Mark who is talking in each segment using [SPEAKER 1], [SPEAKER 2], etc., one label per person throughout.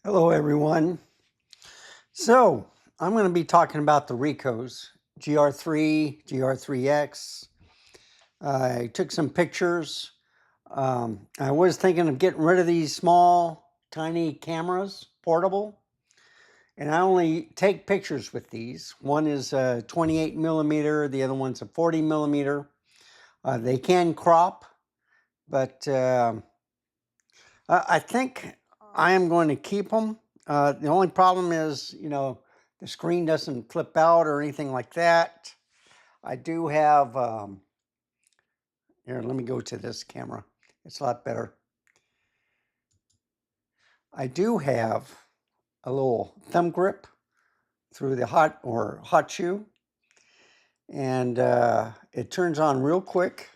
[SPEAKER 1] Hello everyone. So I'm going to be talking about the Ricohs, GR3, GR3X. I took some pictures. I was thinking of getting rid of these small, tiny cameras, portable. And I only take pictures with these. One is a 28 millimeter, the other one's a 40 millimeter. They can crop, but I think I am going to keep them. The only problem is, the screen doesn't flip out or anything like that. I do have, here, let me go to this camera. It's a lot better. I do have a little thumb grip through the hot shoe, and it turns on real quick.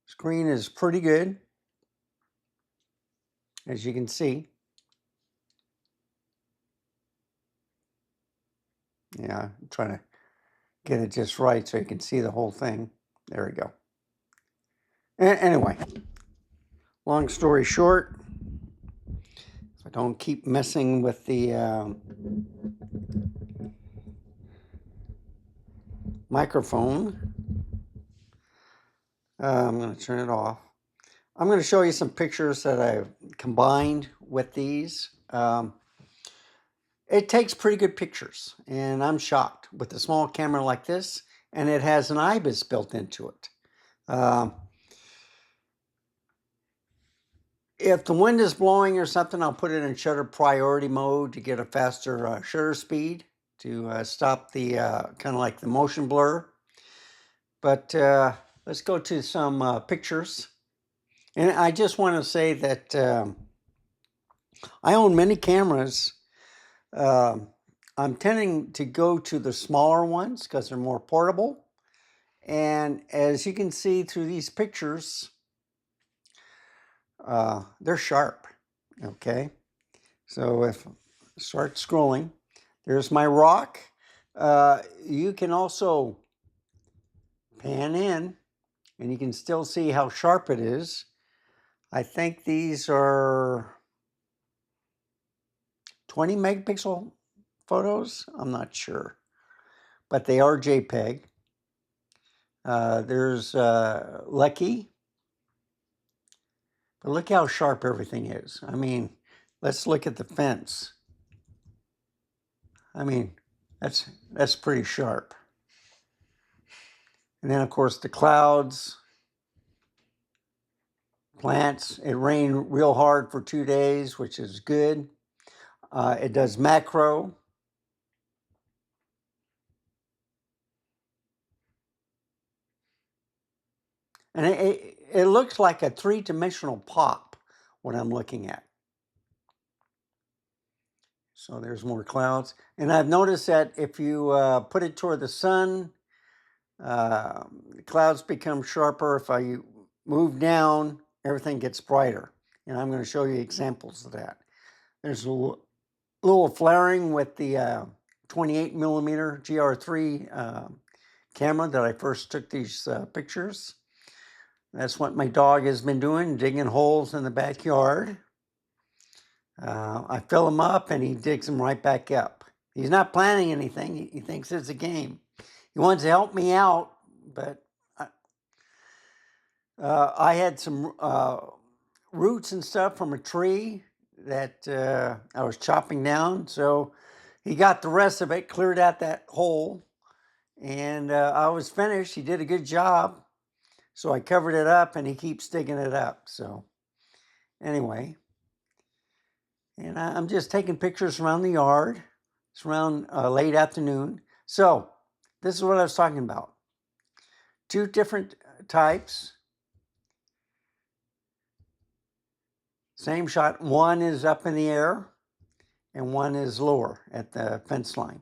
[SPEAKER 1] Screen is pretty good, as you can see. Yeah, I'm trying to get it just right so you can see the whole thing. There we go. Anyway, long story short, if I don't keep messing with the microphone, I'm going to turn it off. I'm going to show you some pictures that I've combined with these. It takes pretty good pictures, and I'm shocked with a small camera like this, and it has an IBIS built into it. If the wind is blowing or something, I'll put it in shutter priority mode to get a faster shutter speed to stop the kind of like the motion blur. But let's go to some pictures. And I just want to say that I own many cameras. I'm tending to go to the smaller ones because they're more portable. And as you can see through these pictures, they're sharp, okay? So if I start scrolling, there's my rock. You can also pan in and you can still see how sharp it is. I think these are 20 megapixel photos. I'm not sure, but they are JPEG. There's Lucky, but look how sharp everything is. I mean, let's look at the fence. I mean, that's pretty sharp. And then of course the clouds, plants. It rained real hard for 2 days, which is good. It does macro. And it looks like a three-dimensional pop, what I'm looking at. So there's more clouds. And I've noticed that if you put it toward the sun, the clouds become sharper. If I move down, everything gets brighter. And I'm going to show you examples of that. There's a little flaring with the 28 millimeter GR3 camera that I first took these pictures. That's what my dog has been doing, digging holes in the backyard. I fill them up and he digs them right back up. He's not planning anything. He thinks it's a game. He wants to help me out, but I had some roots and stuff from a tree that I was chopping down. So he got the rest of it, cleared out that hole, and I was finished. He did a good job. So I covered it up and he keeps digging it up. So anyway, and I'm just taking pictures around the yard. It's around late afternoon. So this is what I was talking about. Two different types. Same shot. One is up in the air and one is lower at the fence line.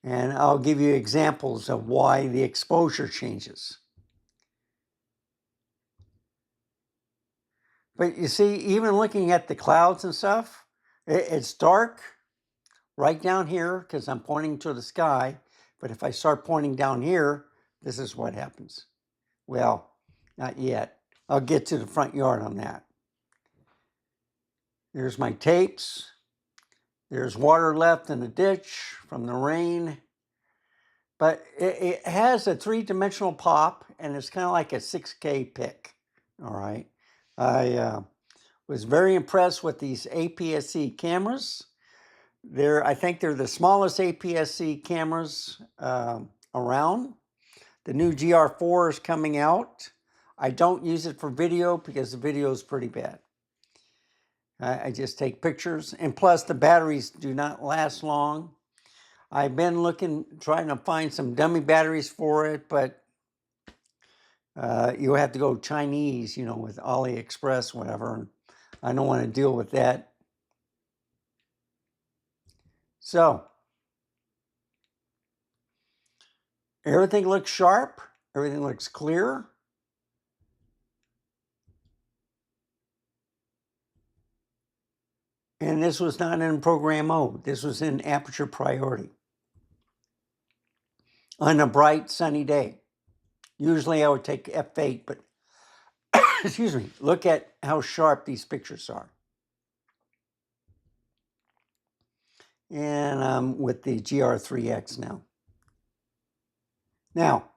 [SPEAKER 1] And I'll give you examples of why the exposure changes. But you see, even looking at the clouds and stuff, it's dark right down here because I'm pointing to the sky. But if I start pointing down here, this is what happens. Well, not yet. I'll get to the front yard on that. There's my tapes. There's water left in the ditch from the rain. But it has a three-dimensional pop, and it's kind of like a 6K pic. All right. I was very impressed with these APS-C cameras. I think they're the smallest APS-C cameras around. The new GR4 is coming out. I don't use it for video because the video is pretty bad. I just take pictures, and plus the batteries do not last long. I've been trying to find some dummy batteries for it, but you have to go Chinese, with AliExpress, whatever. And I don't want to deal with that. So, everything looks sharp. Everything looks clear. And this was not in program mode. This was in aperture priority on a bright, sunny day. Usually I would take f8, but excuse me, look at how sharp these pictures are. And I'm with the GR3X now. Now,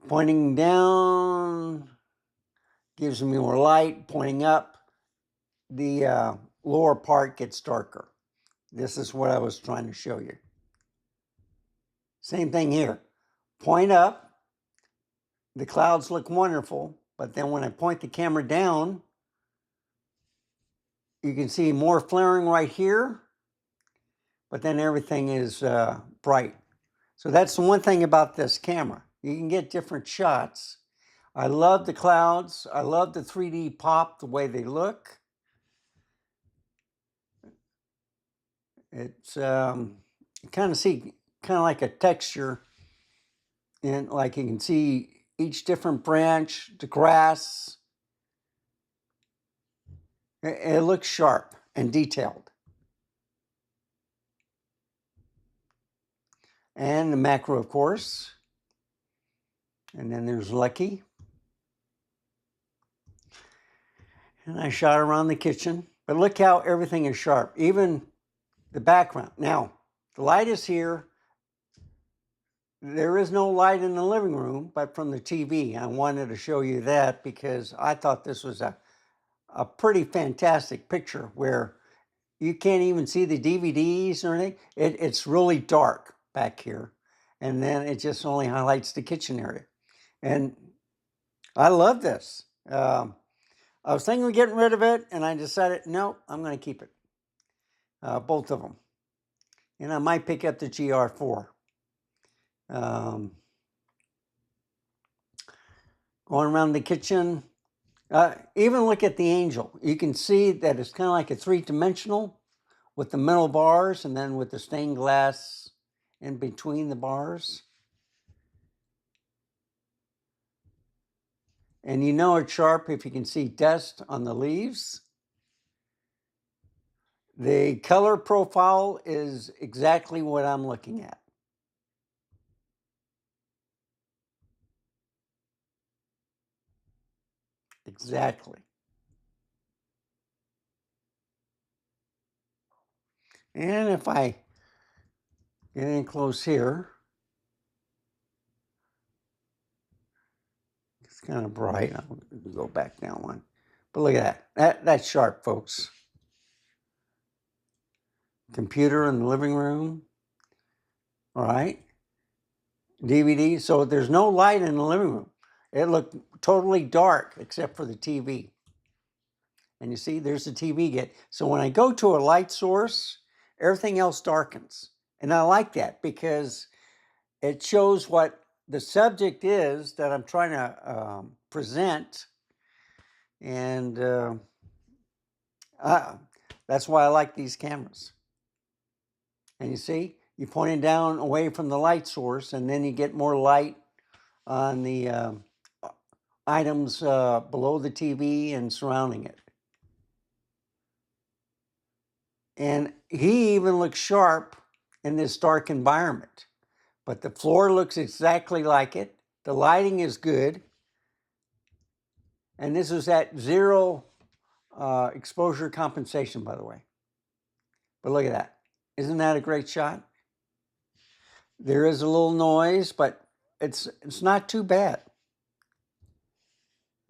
[SPEAKER 1] pointing down gives me more light. Pointing up, the lower part gets darker. This is what I was trying to show you. Same thing here. Point up, the clouds look wonderful, but then when I point the camera down, you can see more flaring right here, but then everything is bright. So that's the one thing about this camera. You can get different shots. I love the clouds. I love the 3D pop, the way they look. It's kind of like a texture, and like you can see each different branch, the grass. It looks sharp and detailed. And the macro, of course. And then there's Lucky. And I shot around the kitchen. But look how everything is sharp. Even the background. Now, the light is here. There is no light in the living room, but from the TV. I wanted to show you that because I thought this was a pretty fantastic picture where you can't even see the DVDs or anything. It's really dark back here. And then it just only highlights the kitchen area. And I love this. I was thinking of getting rid of it, and I decided, no, I'm going to keep it. Both of them. And I might pick up the GR4. Going around the kitchen. Even look at the angel. You can see that it's kind of like a three-dimensional with the metal bars and then with the stained glass in between the bars. And you know it's sharp if you can see dust on the leaves. The color profile is exactly what I'm looking at. Exactly. And if I get in close here, it's kind of bright. I'll go back down one. But look at that. That's sharp, folks. Computer in the living room. All right. DVD. So there's no light in the living room. It looked totally dark except for the TV. And you see, there's the TV get. So when I go to a light source, everything else darkens. And I like that because it shows what the subject is that I'm trying to present. And that's why I like these cameras. And you see, you point it down away from the light source, and then you get more light on the items below the TV and surrounding it. And he even looks sharp in this dark environment. But the floor looks exactly like it. The lighting is good. And this is at 0 exposure compensation, by the way. But look at that. Isn't that a great shot? There is a little noise, but it's not too bad.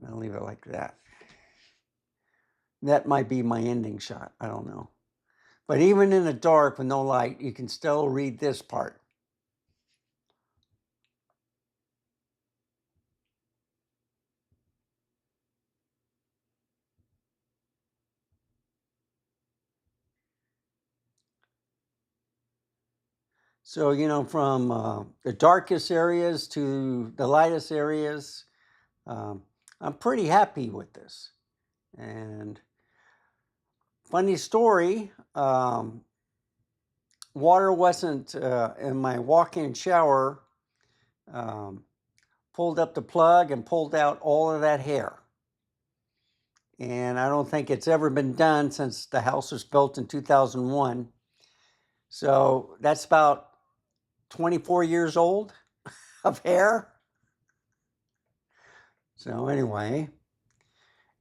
[SPEAKER 1] I'll leave it like that. That might be my ending shot. I don't know. But even in the dark with no light, you can still read this part. So, you know, from the darkest areas to the lightest areas, I'm pretty happy with this. And funny story, water wasn't in my walk-in shower, pulled up the plug and pulled out all of that hair. And I don't think it's ever been done since the house was built in 2001. So that's about 24 years old of hair. So anyway,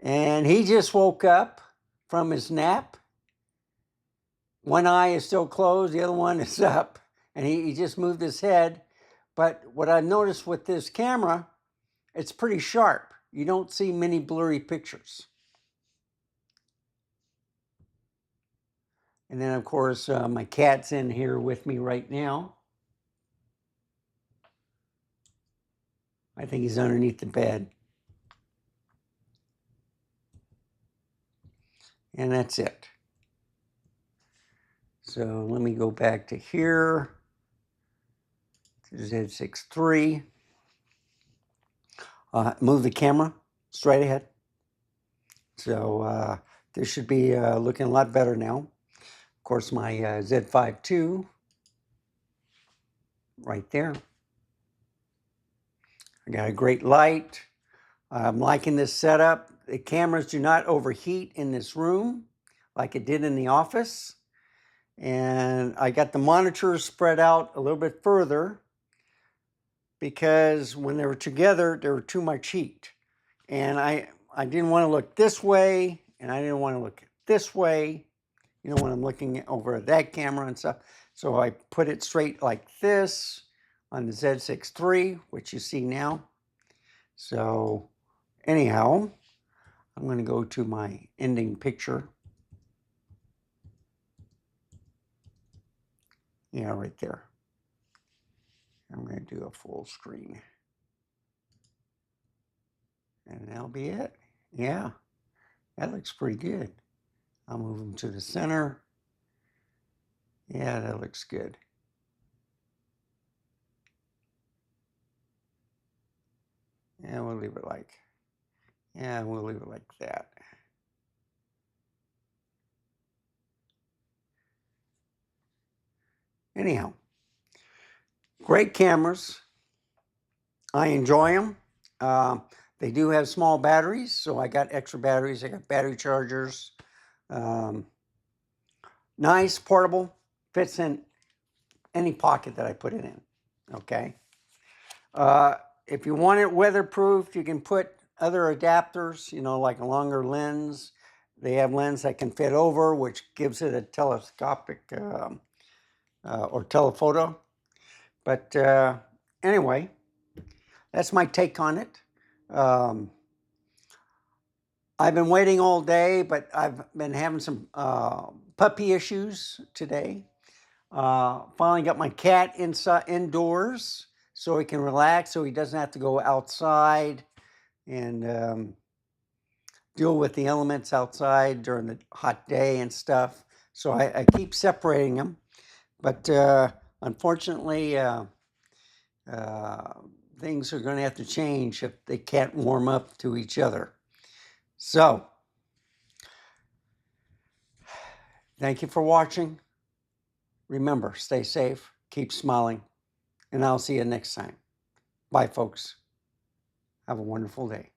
[SPEAKER 1] and he just woke up from his nap. One eye is still closed, the other one is up, and he just moved his head. But what I noticed with this camera, it's pretty sharp. You don't see many blurry pictures. And then, of course, my cat's in here with me right now. I think he's underneath the bed. And that's it. So let me go back to here, to Z6 III. Move the camera straight ahead. So this should be looking a lot better now. Of course, my Z5 II, right there. I got a great light. I'm liking this setup. The cameras do not overheat in this room like it did in the office. And I got the monitors spread out a little bit further because when they were together, there were too much heat. And I didn't want to look this way, and I didn't want to look this way, you know, when I'm looking over at that camera and stuff. So I put it straight like this on the Z6 III, which you see now. So anyhow, I'm going to go to my ending picture. Yeah, right there. I'm going to do a full screen. And that'll be it. Yeah, that looks pretty good. I'll move them to the center. Yeah, that looks good. Yeah, we'll leave it like that. Anyhow, great cameras. I enjoy them. They do have small batteries, so I got extra batteries. I got battery chargers. Nice, portable, fits in any pocket that I put it in, okay? If you want it weatherproof, you can put other adapters, you know, like a longer lens. They have lens that can fit over, which gives it a telescopic or telephoto. But anyway, that's my take on it. I've been waiting all day, but I've been having some puppy issues today. Finally got my cat indoors so he can relax, so he doesn't have to go outside and deal with the elements outside during the hot day and stuff. So I keep separating them, but unfortunately things are going to have to change if they can't warm up to each other. So thank you for watching. Remember, stay safe, keep smiling, and I'll see you next time. Bye, folks. Have a wonderful day.